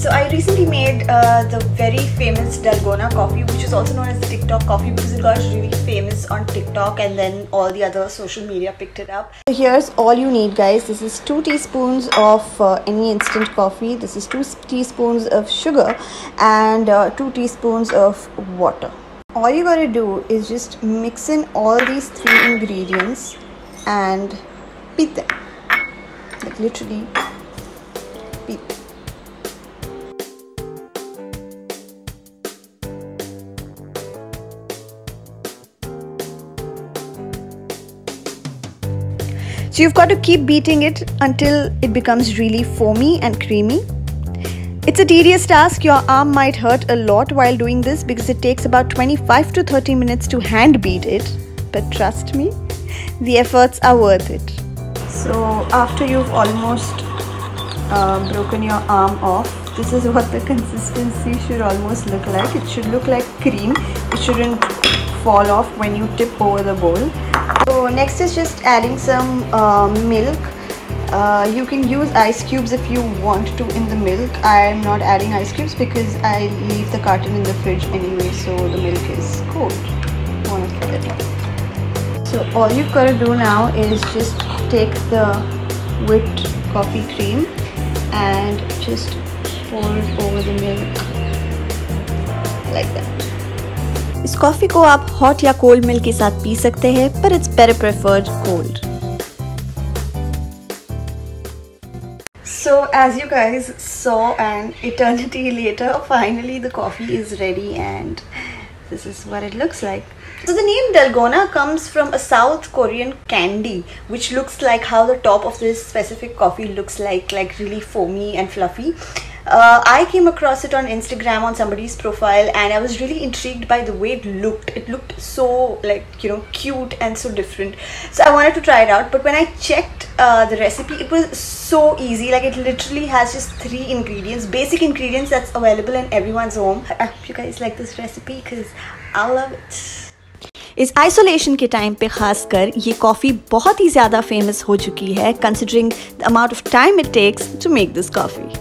So I recently made the very famous Dalgona coffee, which is also known as the TikTok coffee because it got really famous on TikTok and then all the other social media picked it up. So here's all you need, guys. This is 2 teaspoons of any instant coffee. This is 2 teaspoons of sugar and 2 teaspoons of water. All you gotta do is just mix in all these 3 ingredients and beat them. Like literally beat them. So you've got to keep beating it until it becomes really foamy and creamy. It's a tedious task. Your arm might hurt a lot while doing this because it takes about 25 to 30 minutes to hand beat it. But trust me, the efforts are worth it. So after you've almost broken your arm off, this is what the consistency should almost look like. It should look like cream. It shouldn't fall off when you tip over the bowl. So next is just adding some milk. You can use ice cubes if you want to in the milk. I am not adding ice cubes because I leave the carton in the fridge anyway, so the milk is cold. Want to put it on. So all you've got to do now is just take the whipped coffee cream and just pour it over the milk like that. इस coffee को आप hot या cold milk के साथ P सकते हैं, पर it's better preferred cold. So as you guys saw, an eternity later, finally the coffee is ready and this is what it looks like. So the name Dalgona comes from a South Korean candy which looks like how the top of this specific coffee looks like really foamy and fluffy. I came across it on Instagram on somebody's profile and I was really intrigued by the way it looked. It looked so cute and so different. So I wanted to try it out, but when I checked the recipe, it was so easy. Like it literally has just 3 ingredients, basic ingredients that's available in everyone's home. I hope you guys like this recipe because I love it. इस isolation के time पे खासकर ये coffee बहुत ही ज़्यादा famous हो चुकी है, considering the amount of time it takes to make this coffee.